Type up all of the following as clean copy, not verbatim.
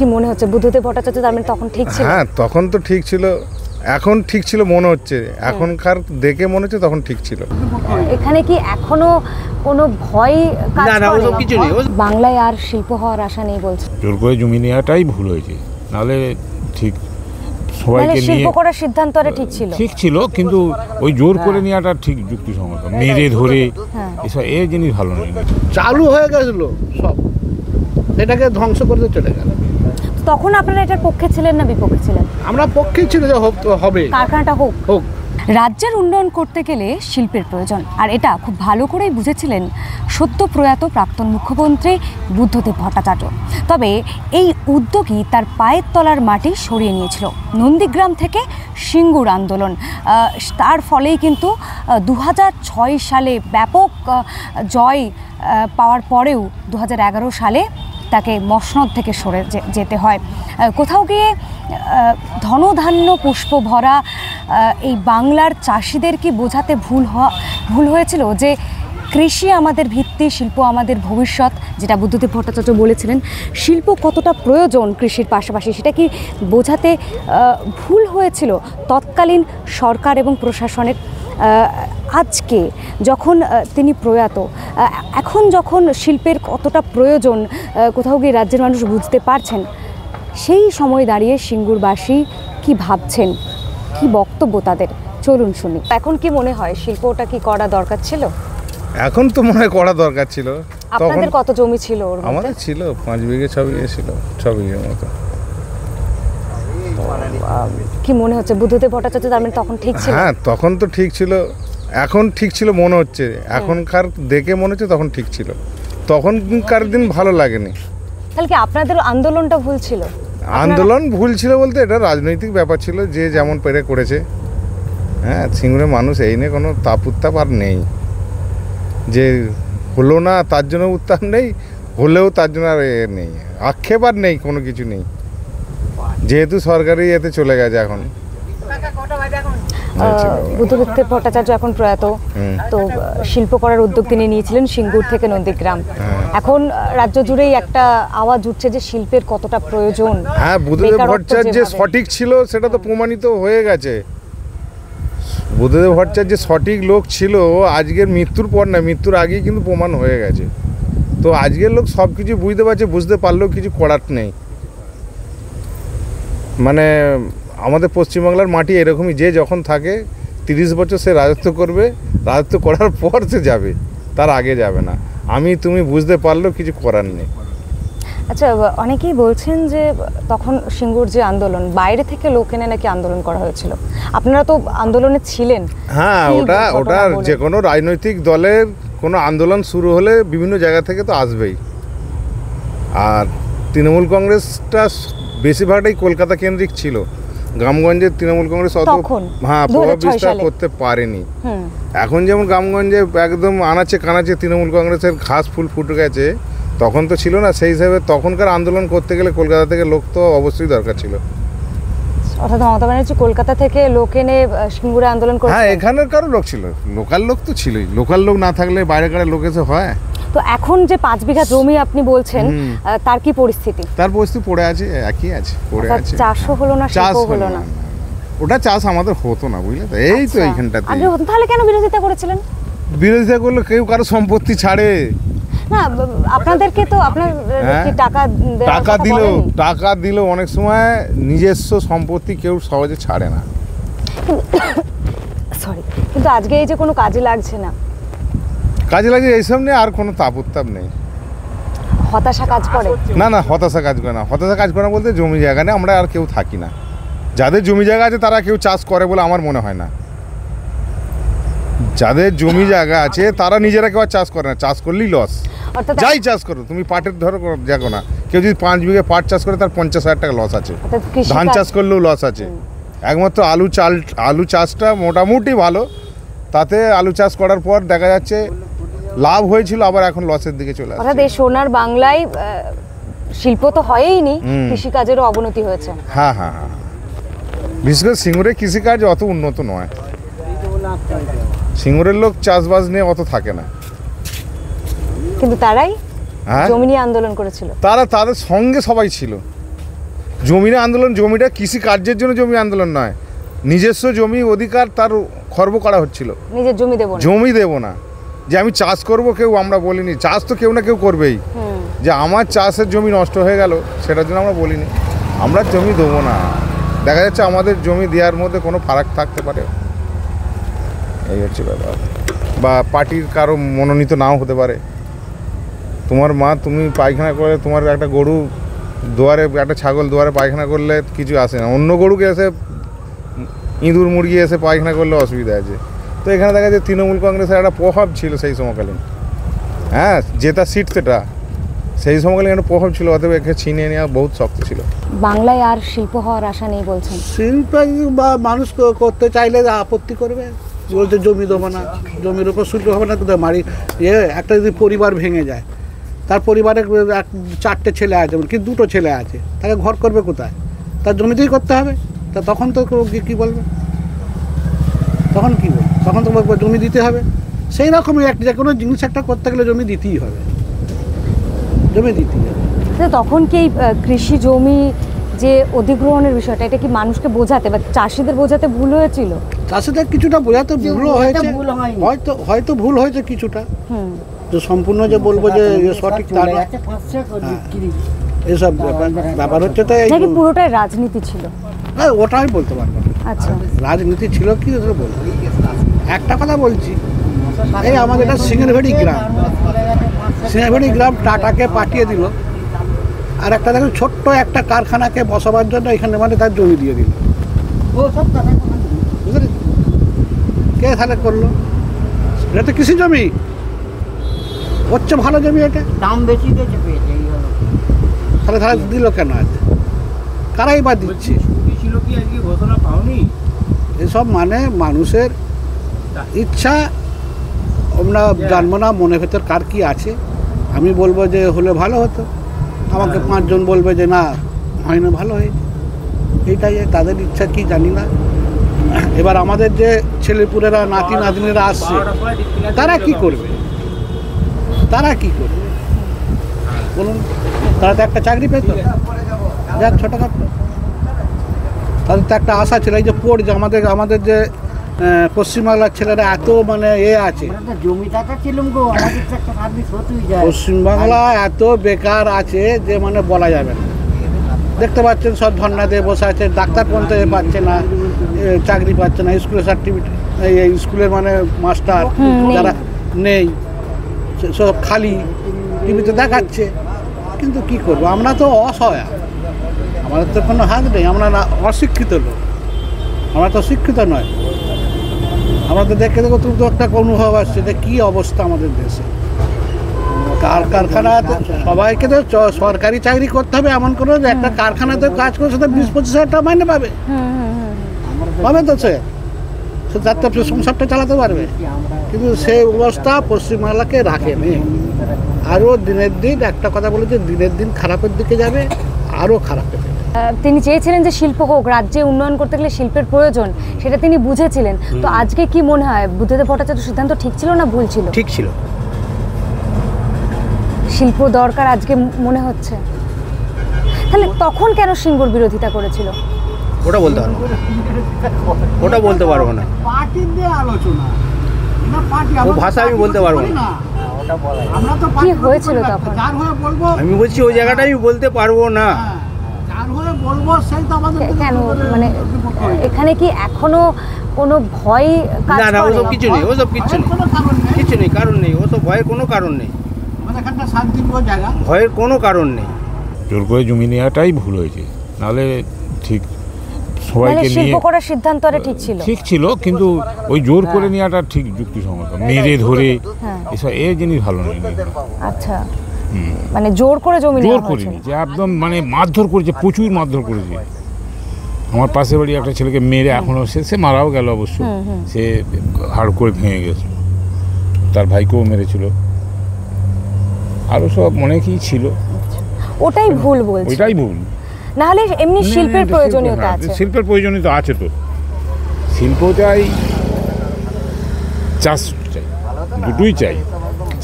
কি মনে হচ্ছে বুদ্ধদেব ভট্টাচার্য তার মানে তখন ঠিক ছিল? হ্যাঁ, তখন তো ঠিক ছিল, এখন ঠিক ছিল মনে হচ্ছে, এখনকার দেখে মনে হচ্ছে তখন ঠিক ছিল। এখানে কি এখনো কোনো ভয় কাজ করে? না, কিছু নেই। বাংলায় আর শিল্প হওয়ার আশা নেই বলছে। জোর করে জমি নেওয়াটাই ভুল হয়েছে, নাহলে ঠিক সবাইকে নিয়ে শিল্প করার সিদ্ধান্ত ঠিক ছিল, ঠিক ছিল, কিন্তু ওই জোর করে নেওয়াটা ঠিক যুক্তিসঙ্গত, মেরে ধরে এসব এই জিনিস ভালো নয়। চালু হয়ে গেছিল সব, এটাকে ধ্বংস করতে চলে গেল। তখন আপনারা এটার পক্ষে ছিলেন না বিপক্ষে ছিলেন? আমরা পক্ষে ছিল যে হবে, কারখানাটা হোক। রাজ্যের উন্নয়ন করতে গেলে শিল্পের প্রয়োজন, আর এটা খুব ভালো করেই বুঝেছিলেন সদ্য প্রয়াত প্রাক্তন মুখ্যমন্ত্রী বুদ্ধদেব ভট্টাচার্য। তবে এই উদ্যোগই তার পায়ের তলার মাটি সরিয়ে নিয়েছিল। নন্দীগ্রাম থেকে সিঙ্গুর আন্দোলন, তার ফলেই কিন্তু 2006 সালে ব্যাপক জয় পাওয়ার পরেও 2011 সালে তাকে মসনদ থেকে সরে যেতে হয়। কোথাও গিয়ে ধনধান্য পুষ্প ভরা এই বাংলার চাষিদেরকে বোঝাতে ভুল হয়েছিল যে কৃষি আমাদের ভিত্তি, শিল্প আমাদের ভবিষ্যৎ, যেটা বুদ্ধদেব ভট্টাচার্য বলেছিলেন। শিল্প কতটা প্রয়োজন কৃষির পাশাপাশি, সেটা কি বোঝাতে ভুল হয়েছিল তৎকালীন সরকার এবং প্রশাসনের? আজকে যখন তিনি প্রয়াত, এখন যখন শিল্পের কতটা প্রয়োজন কোথাও গিয়ে রাজ্যের মানুষ বুঝতে পারছেন, সেই সময় দাঁড়িয়ে সিঙ্গুরবাসী কি ভাবছেন, কি বক্তব্য তাদের, চলুন শুনি। এখন কি মনে হয় শিল্পটা কি করা দরকার ছিল? এখন তো মনে হয় করা দরকার ছিল। আপনাদের কত জমি ছিল? আমাদের ছিল 5 বিঘে 6 বিঘে ছিল, 6 বিঘের মতো। কি মনে হচ্ছে বুদ্ধদেব ভট্টাচার্য তার মানে তখন ঠিক ছিল? হ্যাঁ, তখন তো ঠিক ছিল, এখন ঠিক ছিল মনে হচ্ছে, এখনকার দেখে মনে হচ্ছে তখন ঠিক ছিল। তখনকার দিন ভালো লাগেনি। তাহলে কি আপনাদের আন্দোলনটা ভুল ছিল? আন্দোলন ভুল ছিল বলতে এটা রাজনৈতিক ব্যাপার ছিল, যে যেমন পেরে করেছে। হ্যাঁ, সিঙ্গুরের মানুষ এই নিয়ে কোনো তাপ উত্তাপ আর নেই, যে হলো না তার জন্য উত্তাপ নেই, হলেও তার জন্য আর নেই, আক্ষেপ আর নেই, কোনো কিছু নেই, যেহেতু সরকারি এতে চলে গেছে। এখন বুদ্ধদেব ভট্টাচার্য এখন প্রয়াত, তো শিল্প করার উদ্যোগ তিনি নিয়েছিলেন সিঙ্গুর থেকে নন্দীগ্রাম। এখন রাজ্য জুড়েই একটা আওয়াজ উঠছে যে শিল্পের কতটা প্রয়োজন। হ্যাঁ, বুদ্ধদেব ভট্টাচার্য যে সঠিক ছিল সেটা তো প্রমাণিত হয়ে গেছে। বুদ্ধদেব ভট্টাচার্য যে সঠিক লোক ছিল আজকের মৃত্যুর পর না, মৃত্যুর আগেই কিন্তু প্রমাণ হয়ে গেছে। তো আজকের লোক সব কিছু বুঝতে পারছে, বুঝতে পারলেও কিছু করার নেই। মানে আমাদের পশ্চিমবাংলার মাটি এরকমই, যে যখন থাকে 30 বছর সে রাজত্ব করবে, রাজত্ব করার পর সে যাবে, তার আগে যাবে না। তুমি বুঝতে পারলেও কিছু করার নেই। আচ্ছা, অনেকেই বলছেন যে তখন সিঙ্গুর যে আন্দোলন, বাইরে থেকে লোক এনে নাকি আন্দোলন করা হয়েছিল। আপনারা তো আন্দোলনে ছিলেন। হ্যাঁ, ওটা যে কোনো রাজনৈতিক দলের কোনো আন্দোলন শুরু হলে বিভিন্ন জায়গা থেকে তো আসবেই। আর তৃণমূল কংগ্রেসটা বেশিরভাগটাই কলকাতা কেন্দ্রিক ছিল, গ্রামগঞ্জের তৃণমূল কংগ্রেস অত প্রভাব বিস্তার করতে পারেনি। এখন যেমন গ্রামগঞ্জে একদম আনাচে কানাচে তৃণমূল কংগ্রেসের ঘাস ফুল ফুটে গেছে, তখন তো ছিল না। সেই হিসাবে তখনকার আন্দোলন করতে গেলে কলকাতা থেকে লোক তো অবশ্যই দরকার ছিল। অর্থাৎ মমতা ব্যানার্জি কলকাতা থেকে লোক এনে সিঙ্গুরে আন্দোলন করে। হ্যাঁ, এখানের কারো লোক ছিল, লোকাল লোক তো ছিলই। লোকাল লোক না থাকলে বাইরেকার লোক এসে হয়। তো এখন যে 5 বিঘা জমি আপনি বলছেন, তার কি পরিস্থিতি? তার পরিস্থিতি পড়ে আছে, একই আছে, পড়ে আছে। চাষও হলো না, শিল্পও হলো না। ওটা চাষ আমাদের হতো না, বুঝলে তো। এই তো এইখানটাতে আগে হতো, তাহলে কেন বিরোধিতা করেছিলেন? বিরোধিতা করলে কেউ কারো সম্পত্তি ছাড়ে না? আপনাদেরকে তো আপনার কি টাকা দিল অনেক সময় নিজস্ব সম্পত্তি কেউ সহজে ছাড়ে না। সরি, কিন্তু আজকে এই যে কোনো কাজে লাগছে না, কাজে লাগে এইসব নিয়ে আর কোনো তাপ উত্তাপ নেই। হতাশা কাজ করে না, হতাশা কাজ করে না। হতাশা কাজ করে না বলতে জমি জায়গা নেই, আমরা আর কেউ থাকি না। যাদের জমি জায়গা আছে তারা কেউ চাষ করে বলে আমার মনে হয় না। যাদের জমি জায়গা আছে তারা নিজেরা কেউ চাষ করে না, চাষ করলেই লস। যাই চাষ করো তুমি, পাটের ধরো দেখো না, কেউ যদি 5 বিঘে পাট চাষ করে তার 50,000 টাকা লস আছে। ধান চাষ করলেও লস আছে। একমাত্র আলু চাষটা মোটামুটি ভালো, তাতে আলু চাষ করার পর দেখা যাচ্ছে লাভ হয়েছিল, আবার এখন লসের দিকে চলে আসছে। অর্থাৎ এই সোনার বাংলায় শিল্প তো হয়ইনি, কৃষিকাজেরও অবনতি হয়েছে। হ্যাঁ, বিশেষ করে সিঙ্গুরের কৃষিকাজ অত উন্নত নয়। সিঙ্গুরের লোক চাষবাস নিয়ে অত থাকে না, কিন্তু তারাই জমি নিয়ে আন্দোলন করেছিল। তাদের সঙ্গে সবাই ছিল, জমির আন্দোলন, জমিটা কৃষি কার্যের জন্য জমি আন্দোলন নয়, নিজস্ব জমি অধিকার তার খর্ব করা হচ্ছিল। নিজের জমি দেবো না, জমি দেবো না, যে আমি চাষ করব কেউ আমরা বলিনি, চাষ তো কেউ না কেউ করবেই, যে আমার চাষের জমি নষ্ট হয়ে গেল সেটার জন্য আমরা বলিনি আমরা জমি দেবো না। দেখা যাচ্ছে আমাদের জমি দেওয়ার মধ্যে কোনো ফারাক থাকতে পারে, এই হচ্ছে ব্যাপার। বা পার্টির কারো মনোনীত নাও হতে পারে। তোমার মা, তুমি পায়খানা করে, তোমার একটা গরু দুয়ারে, একটা ছাগল দুয়ারে পায়খানা করলে কিছু আসে না, অন্য গরুকে এসে ইঁদুর মুরগি এসে পায়খানা করলে অসুবিধা আছে। তো এখানে দেখা যায় তৃণমূল কংগ্রেসের একটা প্রভাব ছিল সেই সময়কালীন, হ্যাঁ, জেতা সিট সেটা সেই সময়কালীন একটা প্রভাব ছিল, অতএব একে ছিনিয়ে নেওয়া বহুত শক্ত ছিল। বাংলায় আর শিল্প হওয়ার আশা নেই বলছেন? শিল্প বা মানুষ করতে চাইলে আপত্তি করবে, বলতে জমি দেবো না, জমির উপর শুল্ক হবে না, কোথায় মারি একটা যদি পরিবার ভেঙে যায়, তার পরিবারে 4টে ছেলে আছে কি 2টো ছেলে আছে, তাকে ঘর করবে কোথায়? তার জমিতেই করতে হবে। তা তখন তো কী বলবে, তখন কী বলবে? তখন তো জমি দিতে হবে। সেই রকমই যে কোনো জিনিস একটা করতে গেলে জমি দিতেই হবে, জমি দিতেই হবে। তখন কি এই কৃষি জমি যে অধিগ্রহণের বিষয়টা, এটা কি মানুষকে বোঝাতে বা চাষিদের বোঝাতে ভুল হয়েছিল? চাষিদের কিছুটা বোঝাতে ভুলও হয়েছে, হয়তো ভুল হয়েছে কিছুটা, যে সম্পূর্ণ যে বলবো যে সঠিক তা না। এসব ব্যাপার হচ্ছে, তাই নাকি পুরোটাই রাজনীতি ছিল? ওটাই বলতে পারবো না। আচ্ছা, রাজনীতি ছিল কি বলবো। একটা কথা বলছি, এই আমাদের এটা সিঙ্গেরভেড়ি গ্রাম টাটাকে পাঠিয়ে দিল, আর একটা দেখো ছোট্ট একটা কারখানাকে বসাবার জন্য এখানে মানে তার জমি দিয়ে দিল। বুঝলি, কে তাহলে করলো? এটা তো কৃষি জমি, হচ্ছে ভালো জমি, এটা দাম বেশি দিয়েছে পেয়েছে, এই হলো। তাহলে দিল কেন? আজ কারাই বা দিচ্ছে? ছিল কি আজকে ঘোষণা পাওনি? এসব মানে মানুষের ইচ্ছা, আমরা জানবো না মনে ভেতর কার কি আছে। আমি বলবো যে হলে ভালো হতো, আমাকে 5 জন বলবে যে না হয় না, ভালো হয়েছে। এইটাই তাদের ইচ্ছা, কি জানি না। এবার আমাদের যে ছেলেপুলেরা নাতি নাতনিরা আসছে, তারা কি করবে? বলুন, তারা তো একটা চাকরি পেত, যাক ছোটোখাটো, তাদের তো একটা আশা ছিল। এই যে যে আমাদের যে পশ্চিমবাংলার ছেলেরা এত মানে আছে, পশ্চিমবাংলা এত বেকার আছে যে মানে বলা যাবে না। দেখতে পাচ্ছেন সব ধর্ণা দিয়ে বসে আছে, ডাক্তার পর্যন্ত পাচ্ছে না, চাকরি পাচ্ছে না, স্কুলের সার্টিফিকেট, এই স্কুলের মানে মাস্টার যারা নেই, সব খালি, টিভিতে দেখাচ্ছে। কিন্তু কি করবো, আমরা তো অসহায়, আমাদের তো কোনো হাত নেই, আমরা অশিক্ষিত লোক, আমরা তো শিক্ষিত নয়। আমাদের দেখে তুমি তো একটা অনুভব আসছে যে কী অবস্থা আমাদের দেশে। কারখানা সবাইকে তো সরকারি চাকরি করতে হবে এমন কোনো, যে একটা কারখানাতে কাজ করে সেটা 20-25 হাজার টাকা মাইনে পাবে, তো সে তার তো সংসারটা চালাতে পারবে। কিন্তু সেই অবস্থা পশ্চিমবাংলাকে রাখেনি। আরও দিনের দিন, একটা কথা বলেছে, দিনের দিন খারাপের দিকে যাবে, আরও খারাপ হবে। তিনি চেয়েছিলেন যে শিল্প হোক, রাজ্যে উন্নয়ন করতে গেলে শিল্পের প্রয়োজন, সেটা তিনি বুঝেছিলেন। তো আজকে কি মনে হয়, বুদ্ধদেব ভট্টাচার্য সিদ্ধান্ত ঠিক ছিল না ভুল ছিল? ঠিক ছিল। শিল্প দরকার আজকে মনে হচ্ছে, তাহলে তখন কেন সিঙ্গুর বিরোধিতা করেছিল? ওটা বলতে পারবো না, ও ভাষা আমি বলতে পারবো না। কি হয়েছিল তখন? আমি বলছি ওই জায়গাটা আমি বলতে পারবো না। কেন, মানে এখানে কি এখনো কোনো ভয় কাজ করে? না, ওসব কিছু নেই, কারণ নেই, ওসব ভয়ের কোনো কারণ নেই, ভয়ের কোনো কারণ নেই। জোর করে জমি নেওয়াটাই ভুল হয়েছে, নাহলে ঠিক সবাইকে নিয়ে শিল্প করার সিদ্ধান্ত ঠিক ছিল, কিন্তু ওই জোর করে নেওয়াটা ঠিক যুক্তিসঙ্গত, মেরে ধরে এসব এই জিনিস ভালো নেই। আচ্ছা, মানে জোর করে জমি জোর করে নিয়েছে, একদম মানে মারধর করেছে, প্রচুর মারধর করেছে। আমার পাশের বাড়ি একটা ছেলেকে মেরে, এখনও সে মারাও গেল অবশ্য, সে হাড় করে ভেঙে গেছে, তার ভাইকেও মেরেছিল, আরও সব অনেকই ছিল। ওটাই ভুল বলছি, ওইটাই ভুল। না হলে এমনি শিল্পের প্রয়োজনীয়তা আছে, শিল্পের প্রয়োজনীয়তা আছে, তো শিল্প চাই, চাষ চাই, দুটোই চাই।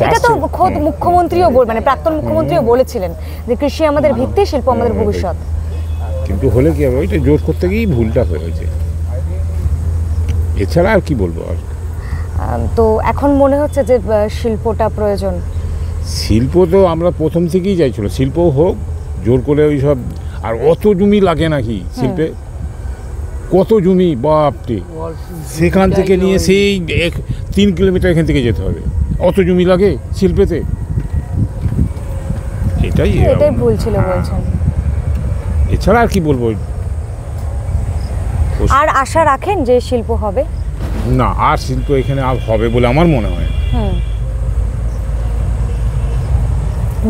এটা তো খোদ মুখ্যমন্ত্রীও মানে প্রাক্তন মুখ্যমন্ত্রীও বলেছিলেন যে কৃষি আমাদের ভিত্তি, শিল্প আমাদের ভবিষ্যৎ। কিন্তু হলে কি হবে, ওইটা জোর করতে গিয়েই ভুলটা হয়েছে, এছাড়া আর কি বলবো। আর তো এখন মনে হচ্ছে যে শিল্পটা প্রয়োজন। শিল্প তো আমরা প্রথম থেকেই চাইছিল, শিল্প হোক, জোর করে ওই সব। আর অত জমি লাগে নাকি শিল্পে, কত জমি বাপরে, সেখান থেকে নিয়ে সেই 3 কিলোমিটার এখান থেকে যেতে হবে, অত জমি লাগে শিল্পেতে, এটাই ভুল ছিল বলছেন। এছাড়া আর কি বলবো। আর আশা রাখেন যে শিল্প হবে? না, আর শিল্প এখানে আর হবে বলে আমার মনে হয়।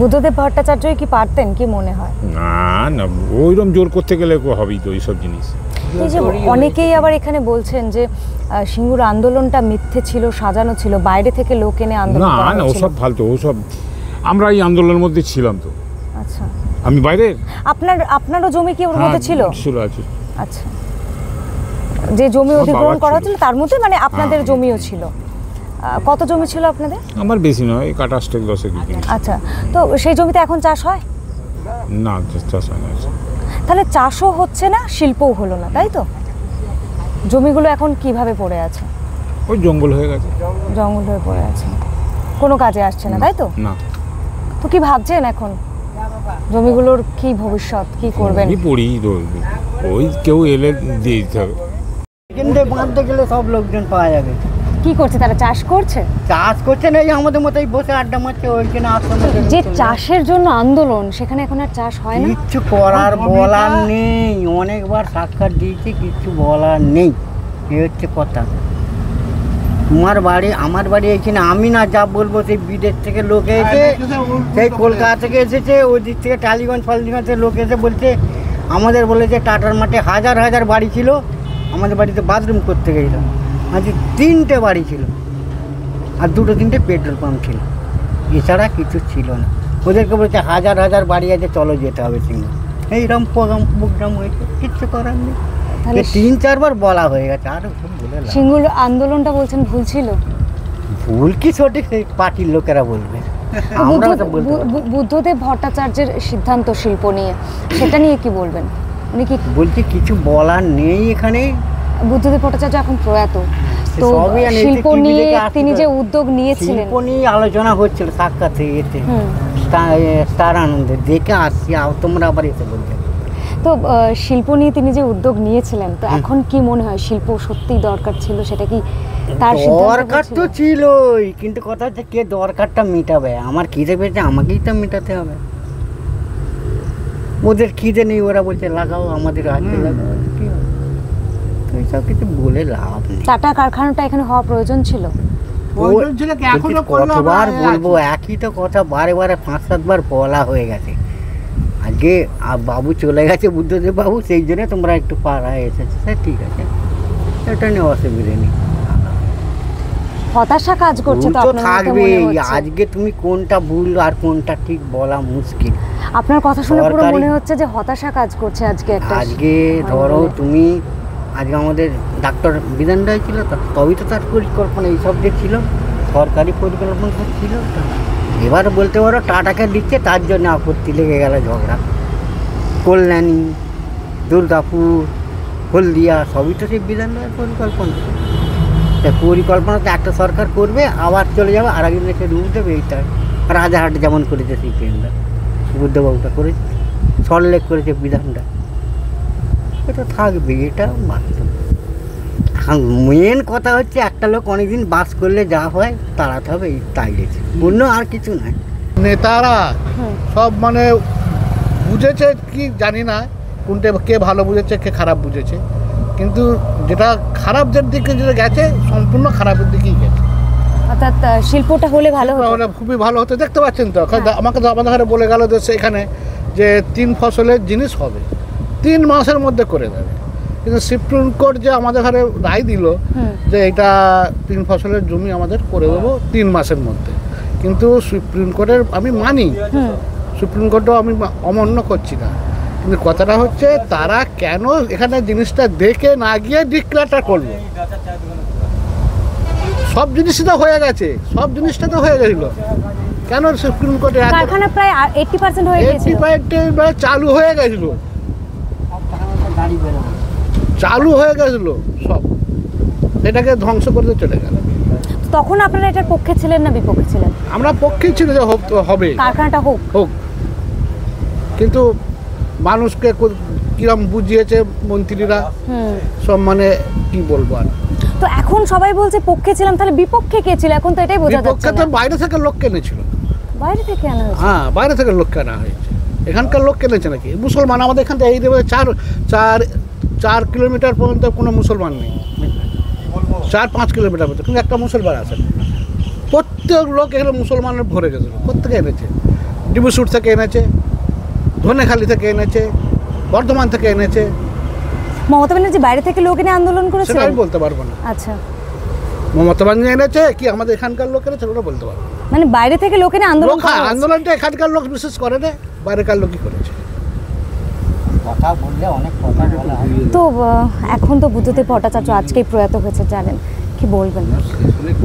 বুদ্ধদেব ভট্টাচার্যই কি পারতেন, কি মনে হয়? না না, ওইরকম জোর করতে গেলে হবেই তো এইসব জিনিস। এই যে অনেকেই আবার এখানে বলছেন যে সিঙ্গুর আন্দোলনটা মিথ্যে ছিল, সাজানো ছিল, বাইরে থেকে লোক এনে আন্দোলন করা হয়েছিল। না, ওসব ফালতু, ওসব আমরা এই আন্দোলনের মধ্যে ছিলাম তো। আচ্ছা, আমি বাইরে। আপনারও জমি কি ওর মধ্যে ছিল? ছিল, আছে। আচ্ছা, যে জমি অধিগ্রহণ করা হচ্ছিল তার মধ্যে মানে আপনাদের জমিও ছিল। কত জমি ছিল আপনাদের? আমার বেশি নয়, কাটা স্টেক 10 একর। আচ্ছা, তো সেই জমিতে এখন চাষ হয় না? চাষ হয় না। তাহলে চাষও হচ্ছে না, শিল্পও হলো না, তাই তো? জমিগুলো এখন কিভাবে পড়ে আছে? ওই জঙ্গল হয়ে গেছে, জঙ্গল হয়ে পড়ে আছে, কোনো কাজে আসছে না, তাই তো? না। তো কি ভাবছেন এখন জমিগুলোর কি ভবিষ্যৎ, কি করবেন? পড়ি ওই কেউ এলে দিয়ে দিতে হবে। কিন্তু বাঁধতে গেলে সব লোকজন পাওয়া যাবে। কি করছে তারা? চাষ করছে? চাষ করছে না, এই আমাদের মতোই বসে আড্ডা মারছে ওইখানে আসলে। যে চাষের জন্য আন্দোলন, সেখানে এখন আর চাষ হয় না। কিচ্ছু করার বলার নেই, অনেকবার সাক্ষাৎ দিয়েছি, কিচ্ছু বলার নেই, এই হচ্ছে কথা। আমার বাড়ি এইখানে, আমি না যা বলবো সেই বিদেশ থেকে লোক এসে, সেই কলকাতা থেকে এসেছে, ওই দিক থেকে টালিগঞ্জ ফালিগঞ্জের লোক এসে বলছে আমাদের, বলেছে টাটার মাঠে হাজার হাজার বাড়ি ছিল, আমাদের বাড়িতে বাথরুম করতে গেছিলাম, আজ 3টে বাড়ি ছিল আর 2-3টে পেট্রোল পাম্প ছিল, এছাড়া কিছু ছিল না। ওদেরকে বলছে হাজার হাজার বাড়ি আছে, চলো যেতে হবে সিঙ্গুর। এইরকম প্রোগ্রাম হয়েছে, কিচ্ছু করার নেই। 3-4 বার বলা হয়ে গেছে, আর বলে সিঙ্গুর আন্দোলনটা বলছেন ভুল ছিল? ভুল কি সঠিক সেই পার্টির লোকেরা বলবে, আমরা তো বলতে পারবো না। বুদ্ধদেব ভট্টাচার্যের সিদ্ধান্ত শিল্প নিয়ে, সেটা নিয়ে কি বলবেন? উনি কি বলছি কিছু বলার নেই এখানে। বুদ্ধদেব ভট্টাচার্য এখন প্রয়াত, তো সবই জানি, শিল্প TV নিয়ে দেখে আসছে তিনি তো। যে উদ্যোগ নিয়েছিলেন, শিল্প নিয়ে আলোচনা হচ্ছিল সাক্ষাৎ এতে, স্টার আনন্দে দেখে আসছি, তোমরা আবার এসে বলতে। তো শিল্প নিয়ে তিনি যে উদ্যোগ নিয়েছিলেন, তো এখন কি মনে হয় শিল্প সত্যিই দরকার ছিল? সেটা কি তার দরকার তো ছিলই, কিন্তু কথা হচ্ছে কে দরকারটা মেটাবে? আমার খিদে পেয়েছে, আমাকেই তো মেটাতে হবে। ওদের খিদে নেই, ওরা বলছে লাগাও, আমাদের হাতে লাগাও, কি হবে? এইসব কিছু বলে লাভ নেই। টাটা কারখানাটা এখানে হওয়া প্রয়োজন ছিল। কতবার বলবো একই তো কথা, বারে 5-7 বার বলা হয়ে গেছে। আজকে বাবু চলে গেছে, বুদ্ধদেব বাবু, সেই জন্য তোমরা একটু পাড়ায় এসেছে, স্যার ঠিক আছে, এটা নিয়ে অসুবিধা নেই। হতাশা কাজ করছে তো আপনার মধ্যে থাকবে। মনে হচ্ছে। আজকে তুমি কোনটা ভুল আর কোনটা ঠিক বলা মুশকিল। আপনার কথা শুনে পুরো মনে হচ্ছে যে হতাশা কাজ করছে আজকে একটা। আজকে ধরো তুমি, আজকে আমাদের ডাক্তার বিধান রায় ছিল, তো তবেই তো তার পরিকল্পনা এইসব যে ছিল, সরকারি পরিকল্পনা ছিল। এবার বলতে পারো টাটাকে দিচ্ছে, তার জন্য আপত্তি লেগে গেল, ঝগড়া। কল্যাণী, দুর্গাপুর, হলদিয়া সবই তো সেই বিধান রায়ের পরিকল্পনা। তা পরিকল্পনা তো একটা সরকার করবে, আবার চলে যাবে, আর একদিন এসে রুল দেবে। এইটা রাজারহাট যেমন করেছে সিপিএমরা, বুদ্ধবাবুটা করেছে, সল্টলেক করেছে বিধানটা, এটা থাকবে, এটা বাস্তব। মেন কথা হচ্ছে একটা লোক অনেকদিন বাস করলে যা হয় তাড়াতে হবে, তাই গেছে, অন্য আর কিছু নাই। নেতারা সব মানে বুঝেছে কি জানি না, কোনটা কে ভালো বুঝেছে কে খারাপ বুঝেছে, কিন্তু যেটা খারাপদের দিকে যেটা গেছে সম্পূর্ণ খারাপের দিকেই গেছে। অর্থাৎ শিল্পটা হলে ভালো হতো। তাহলে খুবই ভালো হতো, দেখতে পাচ্ছেন তো। আমাকে তো আমাদের ঘরে বলে গেল যে সেখানে যে 3 ফসলের জিনিস হবে, 3 মাসের মধ্যে করে দেবে, কিন্তু সুপ্রিম কোর্ট যে আমাদের ঘরে রায় দিল যে এটা 3 ফসলের জমি আমাদের করে দেবো 3 মাসের মধ্যে, কিন্তু সুপ্রিম কোর্টের আমি মানি, সুপ্রিম কোর্টও আমি অমান্য করছি না, কিন্তু কথাটা হচ্ছে তারা কেন এখানে জিনিসটা দেখে না গিয়ে ডিক্লেয়ারটা করলো? সব জিনিসটা তো হয়ে গেছে, সব জিনিসটা তো হয়ে গেছিল, কেন সুপ্রিম কোর্টে কারখানা প্রায় 80% হয়ে গেছে, 80% চালু হয়ে গেছিল, চালু হয়ে গেছিলো সব, সেটাকে ধ্বংস করতে চলে গেল। তখন আপনারা এটার পক্ষে ছিলেন না বিপক্ষে ছিলেন? আমরা পক্ষে ছিল যে হবে, কারখানাটা হোক। কিন্তু মানুষকে কিরম বুঝিয়েছে মন্ত্রীরা সব, মানে কি বলবো আর। তো এখন সবাই বলছে পক্ষে ছিলাম, তাহলে বিপক্ষে কে ছিল এখন তো এটাই বোঝা যাচ্ছে বিপক্ষে তো না। বাইরে থেকে লোক কেনেছিল। বাইরে থেকে আনা হয়েছে? হ্যাঁ, বাইরে থেকে লোক কেনা হয়েছে, এখানকার লোক কেনেছে নাকি? মুসলমান আমাদের এখান থেকে এই দেবে 4 কিলোমিটার পর্যন্ত কোনো মুসলমান নেই, 4-5 কিলোমিটার পর্যন্ত কিন্তু একটা মুসলমান আছে। প্রত্যেক লোক এখানে মুসলমানের ভরে গেছিল। কোথেকে এনেছে? ডিবুসুর থেকে এনেছে, ধনেখালি থেকে এনেছে, বর্ধমান থেকে এনেছে। মমতা ব্যানার্জি বাইরে থেকে লোক এনে আন্দোলন করেছে? সেটা আমি বলতে পারবো না। আচ্ছা, মমতা ব্যানার্জি এনেছে কি আমাদের এখানকার লোক এনেছে ওটা বলতে পারবো না। মানে বাইরে থেকে লোক এনে আন্দোলন করা হয়েছে? আন্দোলনটা এখানকার লোক বিশেষ করে না, বাইরেকার লোকই করেছে। কথা বললে অনেক কথা বলা হয়। তো এখন তো বুদ্ধদেব ভট্টাচার্য আজকেই প্রয়াত হয়েছে, জানেন, কি বলবেন?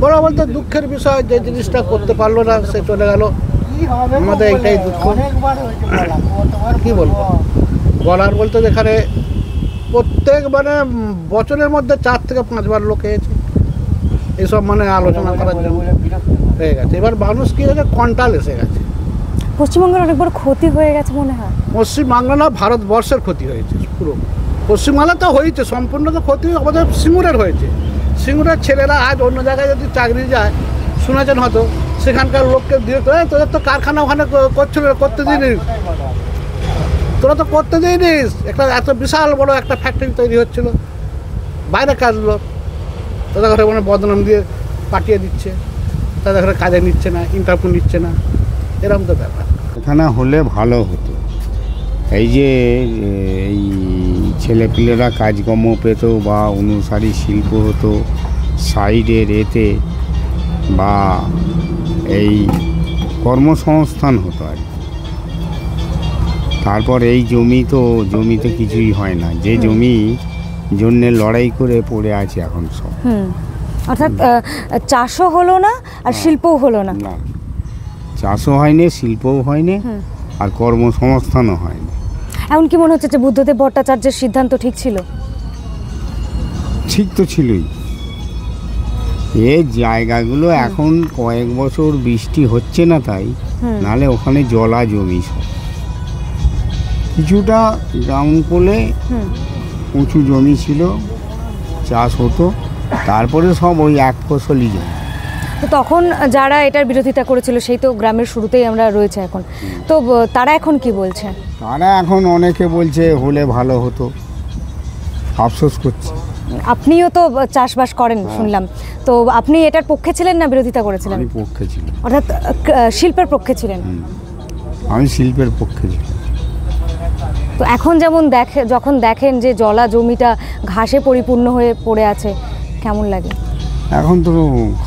বড় বলতে দুঃখের বিষয়, যে জিনিসটা করতে পারলো না সে চলে গেল, আমাদের এইটাই দুঃখ। কি বলবো, বলার বলতে যেখানে প্রত্যেক মানে বছরের মধ্যে 4 থেকে 5 বার লোক হয়েছে এসব মানে আলোচনা করার জন্য হয়ে গেছে। এবার মানুষ কি হয়েছে, কন্টাল এসে গেছে। পশ্চিমবঙ্গের অনেক বড় ক্ষতি হয়ে গেছে মনে হয়। পশ্চিমবাংলা না, ভারতবর্ষের ক্ষতি হয়েছে পুরো। পশ্চিমবাংলা তো হয়েছে, সম্পূর্ণ তো ক্ষতি আমাদের সিঙ্গুরের হয়েছে। সিঙ্গুরের ছেলেরা আজ অন্য জায়গায় যদি চাকরি যায়, শুনেছেন হয়তো, সেখানকার লোককে দিয়ে তোদের তো কারখানা ওখানে করছিল, করতে দিনিস, তোরা তো করতে দিনিস। একটা এত বিশাল বড় একটা ফ্যাক্টরি তৈরি হচ্ছিল, বাইরে কাজ লোক তাদের ঘরে মানে বদনাম দিয়ে পাঠিয়ে দিচ্ছে, তাদের ঘরে কাজে নিচ্ছে না, ইন্টারভিউ নিচ্ছে না, এরকম তো ব্যাপার। এখানে হলে ভালো হতো। এই যে এই ছেলেপিলেরা কাজকর্ম পেত, বা অনুসারী শিল্প হতো সাইডের এতে, বা এই কর্মসংস্থান হতো আর কি। তারপর এই জমিতে কিছুই হয় না, যে জমি জন্যে লড়াই করে পড়ে আছে এখন সব। অর্থাৎ চাষও হলো না আর শিল্পও হলো না। না, চাষও হয়নি, শিল্পও হয়নি, আর কর্মসংস্থানও হয়নি। এমন কি মনে হচ্ছে যে বুদ্ধদেব ভট্টাচার্যের সিদ্ধান্ত ঠিক ছিল? ঠিক তো ছিলই। এই জায়গাগুলো এখন কয়েক বছর বৃষ্টি হচ্ছে না, তাই নালে ওখানে জলা জমি সব। কিছুটা গ্রাউন্ড কোলে উঁচু জমি ছিল, চাষ হতো, তারপরে সব ওই এক ফসলই জমি। তো তখন যারা এটার বিরোধিতা করেছিল, সেই তো গ্রামের শুরুতেই আমরা রয়েছে এখন, তো তারা এখন কি বলছে? তারা এখন অনেকে বলছে হলে ভালো হতো, আফসোস করছে। আপনিও তো চাষবাস করেন শুনলাম, তো আপনি এটার পক্ষে ছিলেন না বিরোধিতা করেছিলেন? আমি পক্ষে ছিলাম। অর্থাৎ শিল্পের পক্ষে ছিলেন? আমি শিল্পের পক্ষে ছিলাম। তো এখন যেমন যখন দেখেন যে জলা জমিটা ঘাসে পরিপূর্ণ হয়ে পড়ে আছে, কেমন লাগে? এখন তো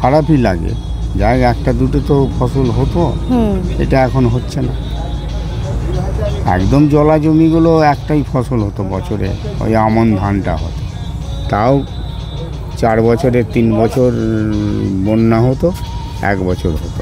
খারাপই লাগে, যাই একটা দুটো তো ফসল হতো, এটা এখন হচ্ছে না। একদম জলা জমিগুলো একটাই ফসল হতো বছরে, ওই আমন ধানটা হতো, তাও 4 বছরে 3 বছর বন্যা হতো, 1 বছর হতো।